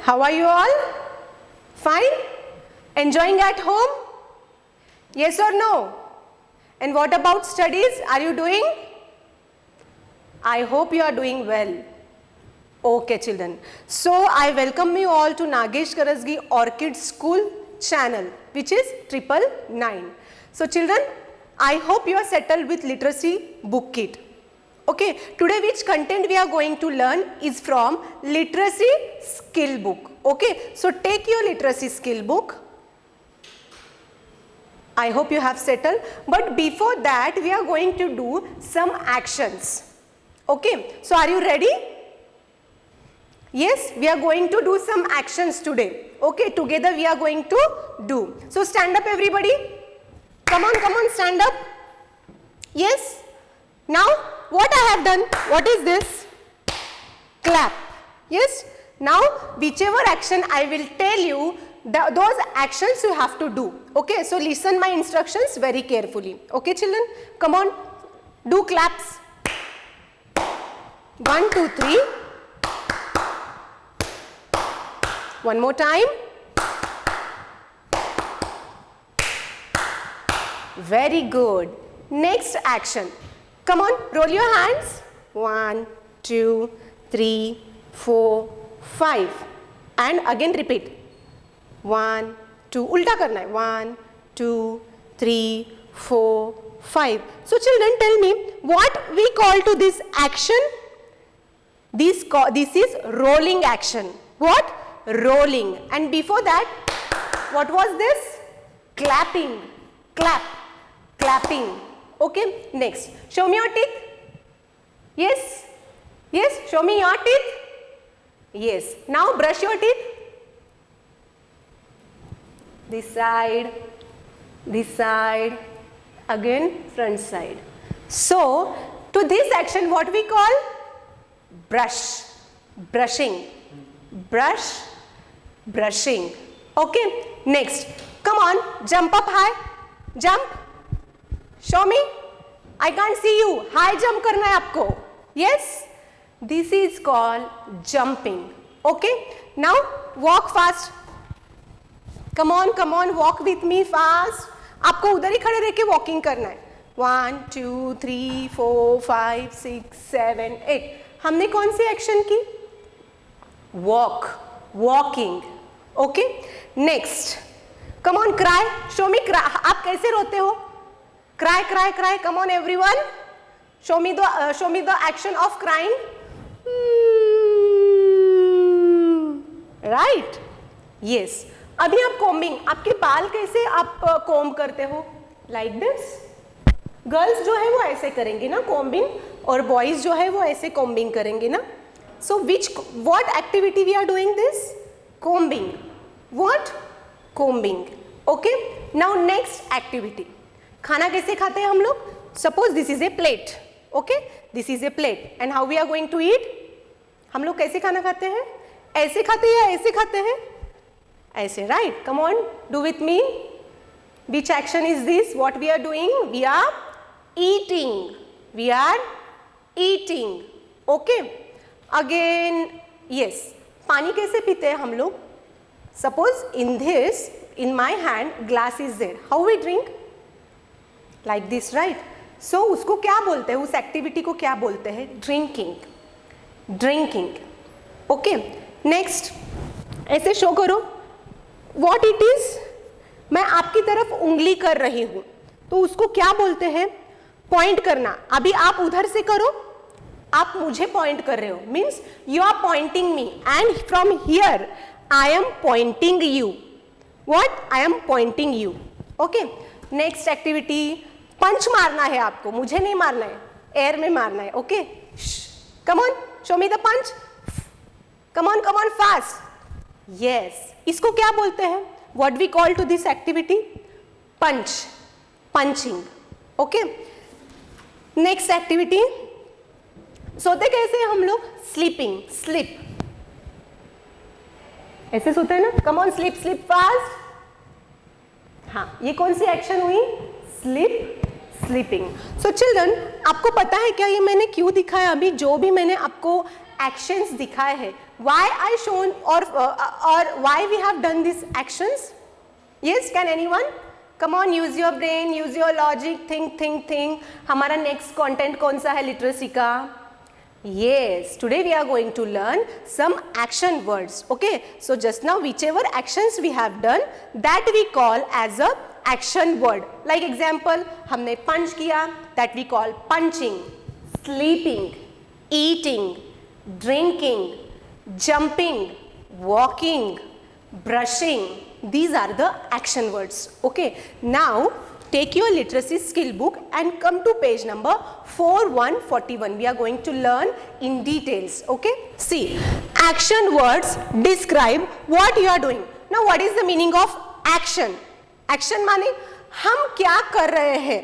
How are you all? Fine? Enjoying at home? Yes or no? And what about studies? Are you doing? I hope you are doing well. Okay children. So I welcome you all to Nagesh Karasgi Orchid School channel, which is 999. So children, I hope you are settled with literacy book kit. Okay, today which content we are going to learn is from literacy skill book. Okay, so take your literacy skill book. I hope you have settled, but before that we are going to do some actions. Okay, so are you ready? Yes, we are going to do some actions today. Okay, together we are going to do. So stand up everybody. Come on, stand up. Yes. Now what I have done, what is this? Clap. Yes. Now whichever action I will tell you, those actions you have to do. Okay, so listen my instructions very carefully. Okay children, come on, do claps. 1, 2, 3. One more time. Very good. Next action. Come on, roll your hands. 1, 2, 3, 4, 5. And again repeat. 1, 2. Ulta karna hai. 1, 2, 3, 4, 5. So children, tell me what we call to this action? This is rolling action. What? Rolling. And before that, what was this? Clapping. Clap. Clapping. Okay, next. Show me your teeth. Yes. Yes, show me your teeth. Yes. Now brush your teeth. This side, again front side. So, to this action what we call? Brush. Brushing. Brush. Brushing. Okay, next. Come on, jump up high. Jump. Show me. I can't see you. High jump करना है आपको. Yes. This is called jumping. Okay. Now walk fast. Come on, walk with me fast. आपको उधर ही खड़े रह के walking करना है. 1, 2, 3, 4, 5, 6, 7, 8. हमने कौन सी एक्शन की? Walk. Walking. Okay. Next. Come on, cry. Show me cry. आप कैसे रोते हो? Cry, cry, cry. Come on, everyone. Show me the action of crying. Right? Yes. अभी आप combing. आपके बाल कैसे आप comb करते हो? Like this. Girls जो है वो ऐसे करेंगे ना combing, और boys जो है वो ऐसे combing करेंगे ना. So what activity we are doing this? Combing. What? Combing. Okay. Now next activity. खाना कैसे खाते हैं हम लोग? Suppose this is a plate. Okay? This is a plate. And how we are going to eat? हम लोग कैसे खाना खाते हैं? ऐसे खाते हैं या ऐसे खाते हैं? ऐसे, right? Come on, do with me. Which action is this? What we are doing? We are eating. We are eating. Okay? Again, yes. पानी कैसे पीते हैं हम लोग? Suppose in my hand, glass is there. How we drink? Like this, right? So उसको क्या बोलते हैं? उस एक्टिविटी को क्या बोलते हैं? Drinking. Drinking. Okay. Next. ऐसे शो करो. What it is? मैं आपकी तरफ उंगली कर रही हूँ, तो उसको क्या बोलते हैं? पॉइंट करना. अभी आप उधर से करो, आप मुझे पॉइंट कर रहे हो. Means you are pointing me, and from here I am pointing you. What? I am pointing you. Okay. Next activity. पंच मारना है आपको, मुझे नहीं मारना है, एयर में मारना है. Okay, come on, show me the punch. Come on fast. Yes. इसको क्या बोलते हैं? What we call to this activity? Punch. Punching. Okay. Next activity. सोते कैसे हैं हम लोग? स्लीपिंग. स्लीप. ऐसे सोते हैं ना. Come on, sleep. Sleep fast. हाँ, ये कौन सी एक्शन हुई? स्लीप. स्लीपिंग. सो चिल्ड्रन, आपको पता है क्या ये मैंने क्यों दिखाया? अभी जो भी मैंने आपको actions दिखाए हैं. Why I shown or why we have done these actions? Yes, can anyone? Come on, use your brain, use your logic, think. हमारा next content कौन सा है literacy का? Yes, today we are going to learn some action words. Okay, so just now whichever actions we have done, that we call as a action word. Like example, हमने punch किया, that we call punching. Sleeping, eating, drinking, jumping, walking, brushing. These are the action words. Okay, now take your literacy skill book and come to page number 4141. We are going to learn in details. Okay, see, action words describe what you are doing. Now what is the meaning of action? Action माने हम क्या कर रहे हैं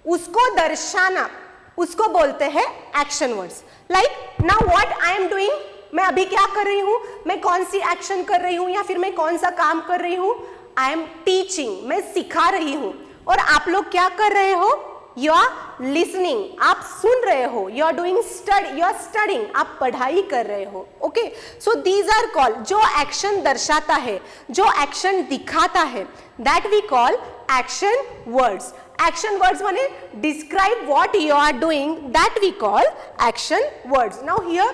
उसको दर्शाना, उसको बोलते हैं action words. Like now what I am doing, मैं अभी क्या कर रही हूँ, मैं कौन सी एक्शन कर रही हूँ या फिर मैं कौन सा काम कर रही हूँ. आई एम टीचिंग, मैं सिखा रही हूँ. और आप लोग क्या कर रहे हो, यू आर लिसनिंग, आप सुन रहे हो. You are doing study, you are studying, आप पढ़ाई कर रहे हो. Okay, so these are call, जो एक्शन दर्शाता है, जो एक्शन दिखाता है, that we call action words. Action words माने describe what you are doing, that we call action words. Now here,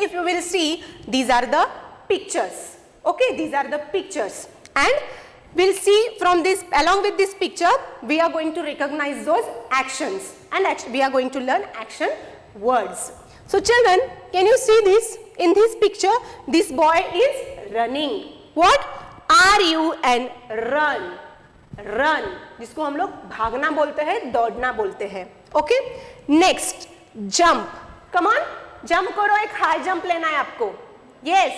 if you will see, these are the pictures. Okay, these are the pictures, and we'll see from this, along with this picture, we are going to recognize those actions, and we are going to learn action words. So children, can you see this? In this picture, this boy is running. What? R-U-N, run. Run, जिसको हम लोग भागना बोलते हैं, दौड़ना बोलते हैं. Okay, next jump. Come on, jump करो, एक हाई जंप लेना है आपको. यस,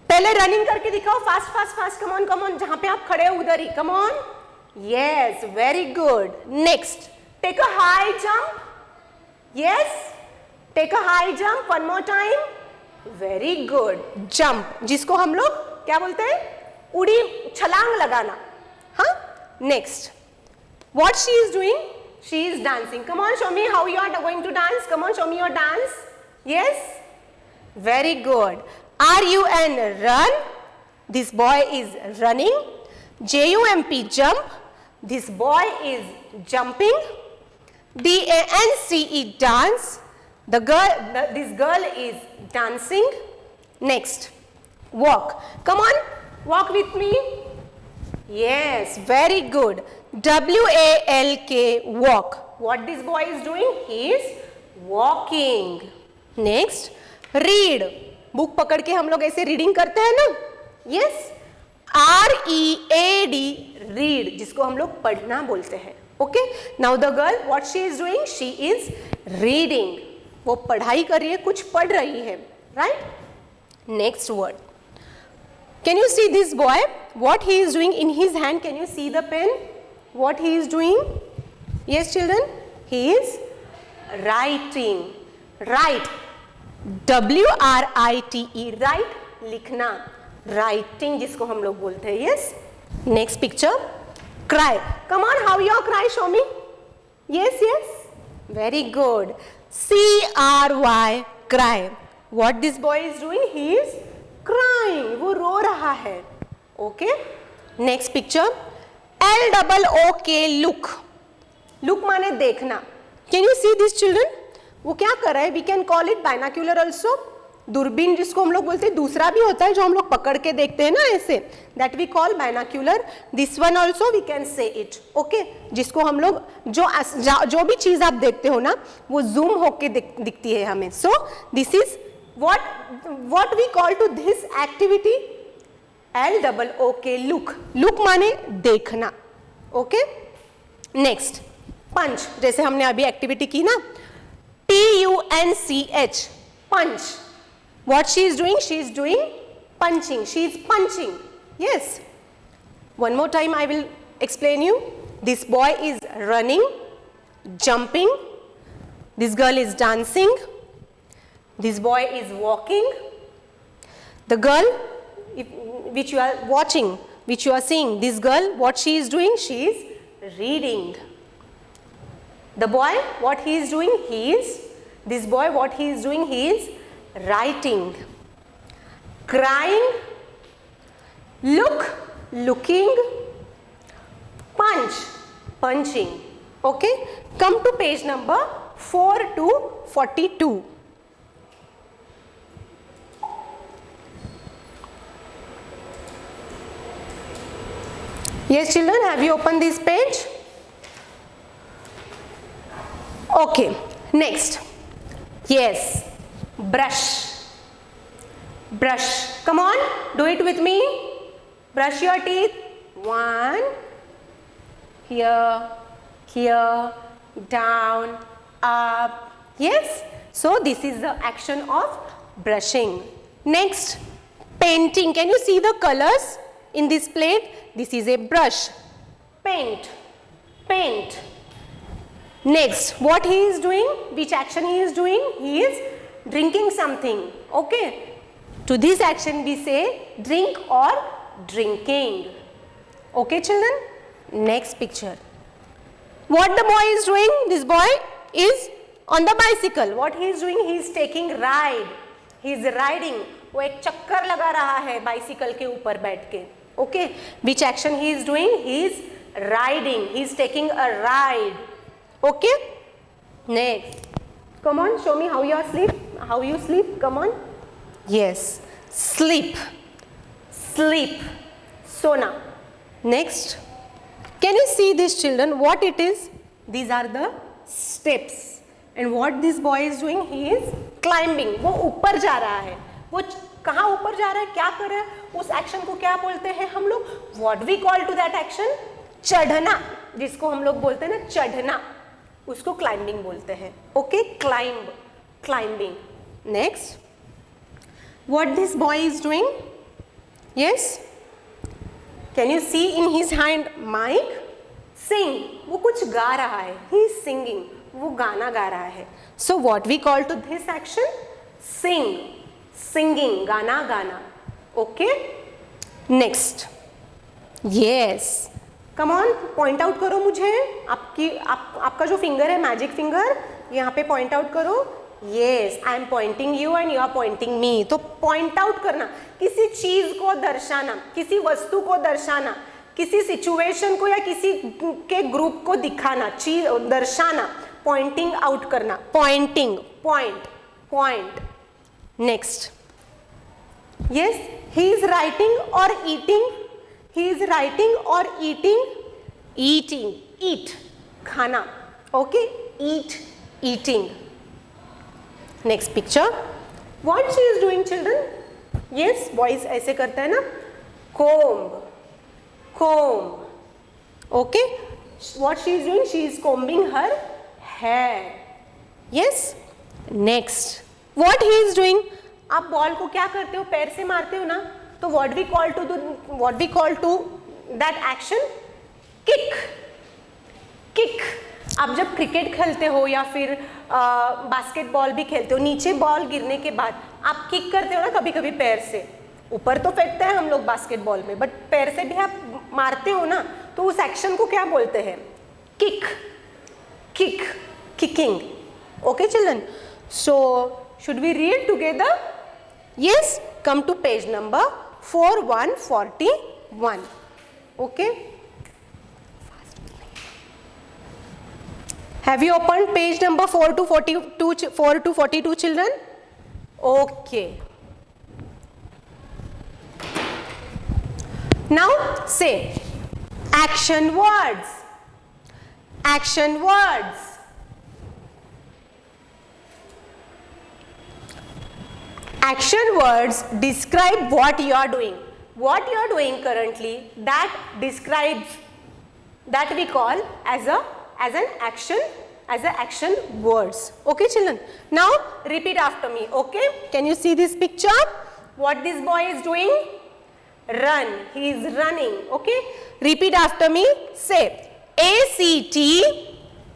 पहले रनिंग करके दिखाओ, फास्ट. कम ऑन, जहां पे आप खड़े हो उधर ही. Come on. Yes, very good. Next, take a high jump. Yes, take a high jump. One more time. Very good. Jump, जिसको हम लोग क्या बोलते हैं, उड़ी, छलांग लगाना. Huh? Next, what she is doing? She is dancing. Come on, show me how you are going to dance. Come on, show me your dance. Yes, very good. R-U-N, run. This boy is running. J-U-M-P, jump. This boy is jumping. D-A-N-C-E, dance. This girl is dancing. Next, walk. Come on, walk with me. Yes, very good. W-A-L-K, walk. What this boy is doing? He is walking. Next, read. Book पकड़ के हम लोग ऐसे reading करते हैं ना. Yes, R-E-A-D, read, जिसको हम लोग पढ़ना बोलते हैं. Okay, now the girl, what she is doing? She is reading. वो पढ़ाई कर रही है, कुछ पढ़ रही है. Right? Next word. Can you see this boy? What he is doing in his hand? Can you see the pen? What he is doing? Yes, children? He is writing. Write. W-R-I-T-E. Write. लिखना. Writing जिसको हम लोग बोलते हैं. Yes. Next picture. Cry. Come on, how you cry? Show me. Yes. Very good. C-R-Y. Cry. What this boy is doing? He is crying. वो रो रहा है. Okay. Next picture. L-O-O-K, look. Look माने देखना. Can you see this, children? वो क्या कर रहा है? We can call it binocular also. दूरबीन जिसको हम लोग बोलते हैं. दूसरा भी होता है जो हम लोग पकड़ के देखते हैं ना ऐसे. That we call binocular. This one also we can say it. Okay. जिसको हम लोग जो भी चीज आप देखते हो ना वो zoom होके दिखती है हमें. So this is what we call to this activity? L-O-O-K, look. Look माने देखना. Okay. Next, punch. जैसे हमने अभी एक्टिविटी की ना, P-U-N-C-H, punch. What she is doing? She is doing punching. She is punching. Yes. One more time I will explain you. This boy is running, jumping. This girl is dancing. This boy is walking. The girl, which you are watching, which you are seeing, this girl, what she is doing? She is reading. The boy, what he is doing? He is This boy, what he is doing? He is writing. Crying, look, looking, punch, punching. Okay, come to page number 4 to 42. Yes, children, have you opened this page? Okay, next. Yes, brush. Brush. Come on, do it with me. Brush your teeth. 1, here, here, down, up. Yes. So this is the action of brushing. Next, painting. Can you see the colors in this plate? This is a brush. Paint. Paint. Next, what he is doing? Which action he is doing? He is drinking something. Okay. To this action we say drink or drinking. Okay, children? Next picture. What the boy is doing? This boy is on the bicycle. What he is doing? He is taking ride. He is riding. वो एक चक्कर लगा रहा है bicycle के ऊपर बैठ के. Okay. Which action he is doing? He is riding. He is taking a ride. Okay. Next. Come on, show me how you are sleep. How you sleep? Come on. Yes, sleep, sleep, sona. Next, can you see this, children? What it is? These are the steps. And what this boy is doing? He is climbing. वो ऊपर जा रहा है. वो कहाँ ऊपर जा रहा है? क्या कर रहा है? उस एक्शन को क्या बोलते हैं हम लोग? What we call to that action? चढ़ना. जिसको हम लोग बोलते हैं ना चढ़ना. उसको climbing बोलते हैं. Okay, climb, climbing. Next. What this boy is doing? Yes? Can you see in his hand mic? Sing. वो कुछ गा रहा है. He is singing. वो गाना गा रहा है. So what we call to this action? Sing. Singing. गाना गाना. Okay? Next. Yes. Come on. Point out करो मुझे. आपका जो finger है magic finger यहाँ पे point out करो. Yes, I am pointing you and you are pointing me. तो point out करना, किसी चीज को दर्शाना, किसी वस्तु को दर्शाना, किसी सिचुएशन को या किसी के ग्रुप को दिखाना, चीज दर्शाना, pointing out करना, pointing, point, point. Next. Yes, he is writing or eating. He is writing or eating. Eating, eat, खाना. Okay, eat, eating. Next picture. What she is doing, children? Yes, boys ऐसे करता है ना. Comb, comb. Okay. What she is doing? She is combing her hair. Yes. Next. What he is doing? आप ball को क्या करते हो? पैर से मारते हो ना. तो what we call to that action? Kick. Kick. आप जब क्रिकेट खेलते हो या फिर बास्केटबॉल भी खेलते हो, नीचे बॉल गिरने के बाद आप किक करते हो ना कभी कभी पैर से. ऊपर तो फेंकते हैं हम लोग बास्केटबॉल में, बट पैर से भी आप मारते हो ना, तो उस एक्शन को क्या बोलते हैं? Kick. Kick, kicking. Okay children, so should we read together? Yes, come to page number 4141. ओके, have you opened page number 4 to 42 children? Okay. Now say action words. Action words. Action words describe what you are doing. What you are doing currently, that describes, that we call as an action words. Okay children, now repeat after me. Okay, can you see this picture? What this boy is doing? Run. He is running. Okay, repeat after me. Say ACT,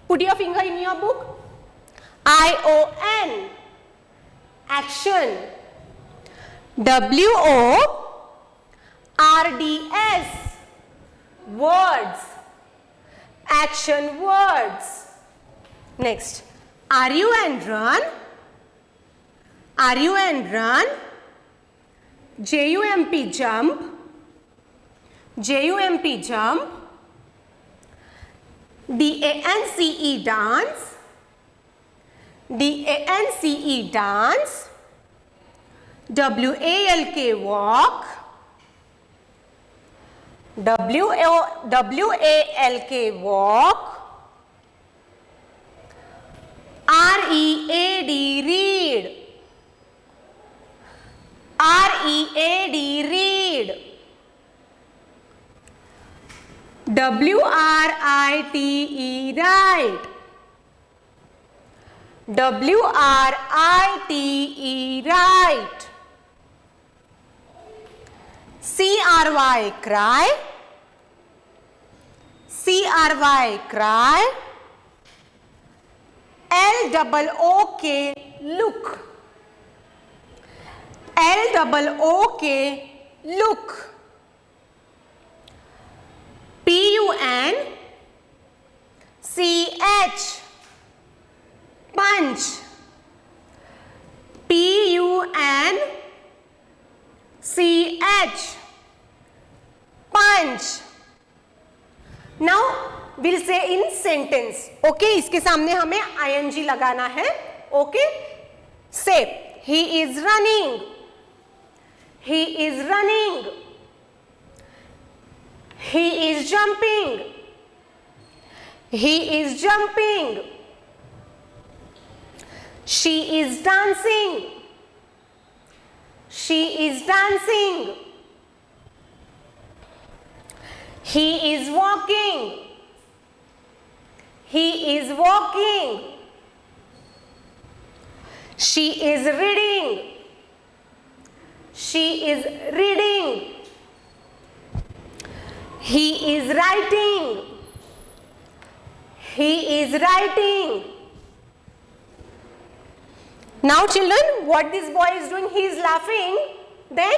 put your finger in your book. ION, action. WORDS, words. Action words. Next, Are you and run? Are you and run? J-U-M-P, jump. J-U-M-P, jump. D-A-N-C-E, dance. D-A-N-C-E, dance. W-A-L-K, walk. W-A-L-K, walk. R-E-A-D, read. R-E-A-D, read. W-R-I-T-E, write. W-R-I-T-E, write. C-R-Y, cry. C-R-Y, cry. L-O-O-K, look. L-O-O-K, look. P-U-N-C-H, punch. P-U-N-C-H, punch. Now we'll say in sentence. Okay, इसके सामने हमें ing लगाना है. Okay, say he is running. He is running. He is jumping. He is jumping. She is dancing. She is dancing. He is walking. He is walking. She is reading. She is reading. He is writing. He is writing. Now children, what this boy is doing? He is laughing. Then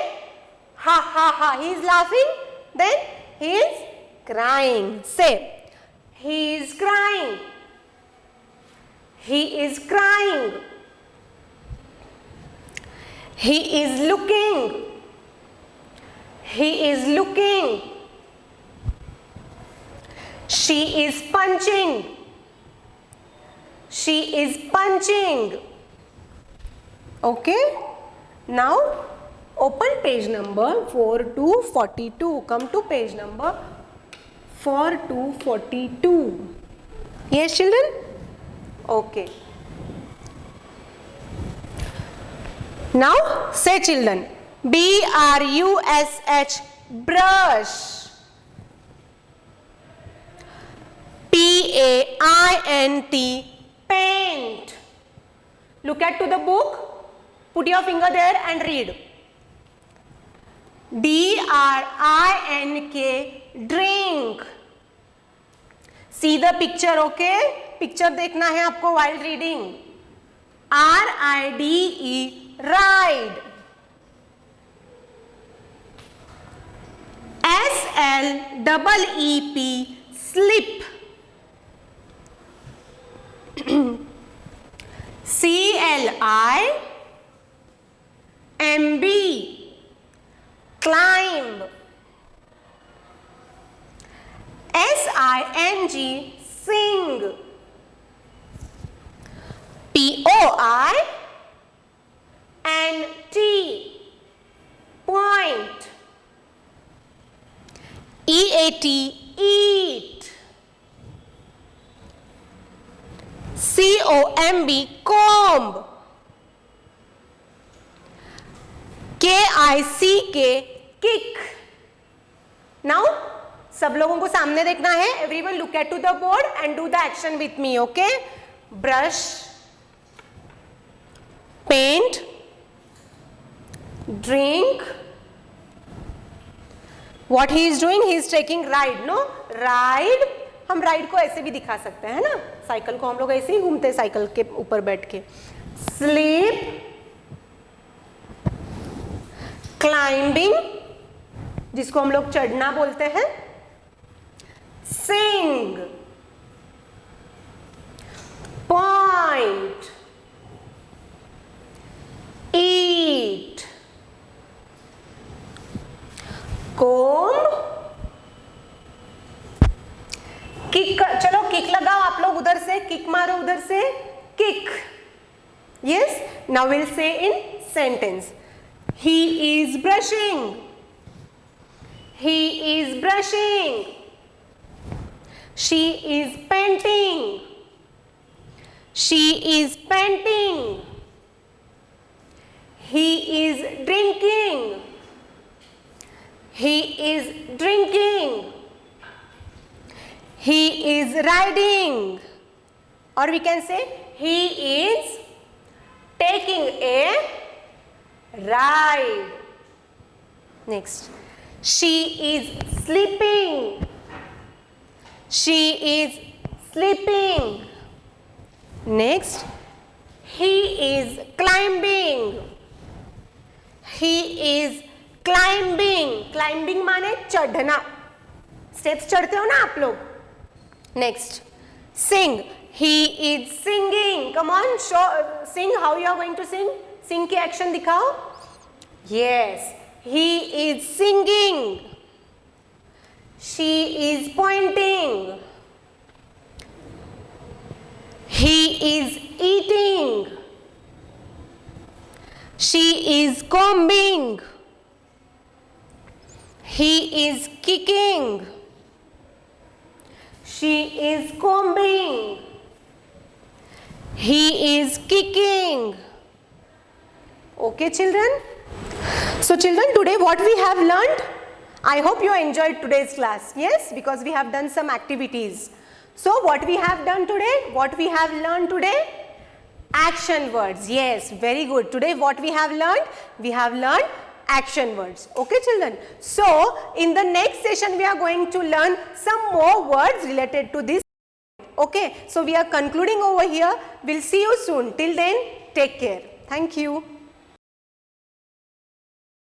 ha ha ha. He is laughing. Then he is crying. Say, he is crying. He is crying. He is looking. He is looking. She is punching. She is punching. Okay. Now open page number 4 to 42. Come to page number 4 to 42. Yes, children? Okay. Now say children, B-R-U-S-H, brush. P-A-I-N-T, paint. Look at to the book. Put your finger there and read. D-R-I-N-K, drink. See the picture, okay? Picture देखना है आपको while reading. R-I-D-E, ride. S-L-E-E-P, slip. C-L-I-M-B, climb. S-I-N-G, sing. P-O-I-N-T, point. E-A-T, eat. C-O-M-B, comb. K-I-C-K, kick. Now सब लोगों को सामने देखना है. Everyone look at to the board and do the action with me. Okay? Brush, paint, drink. What he is doing? He is taking ride. No, ride. हम ride को ऐसे भी दिखा सकते हैं ना. साइकिल को हम लोग ऐसे ही घूमते हैं साइकिल के ऊपर बैठ के. स्लीप, क्लाइंबिंग, जिसको हम लोग चढ़ना बोलते हैं. Sing, point. point, eat, comb, kick, चलो किक लगाओ आप लोग, उधर से किक मारो, उधर से kick. Yes, now we'll say in sentence. He is brushing. He is brushing. She is painting. She is painting. He is drinking. He is drinking. He is riding. Or we can say he is taking a ride. Next. She is sleeping. She is sleeping. Next. He is climbing. He is climbing. Climbing माने चढ़ना. Steps चढ़ते हो ना आप लोग. Next. Sing. He is singing. Come on, show, sing. How you are going to sing? Sing की action दिखाओ. Yes. He is singing. She is pointing. He is eating. She is combing. He is kicking. She is combing. He is kicking. Okay, children? So children, today what we have learned? I hope you enjoyed today's class. Yes, because we have done some activities. So what we have done today? What we have learned today? Action words. Yes, very good. Today what we have learned? We have learned action words. Okay, children? So in the next session we are going to learn some more words related to this. Okay, so we are concluding over here. We'll see you soon. Till then, take care. Thank you.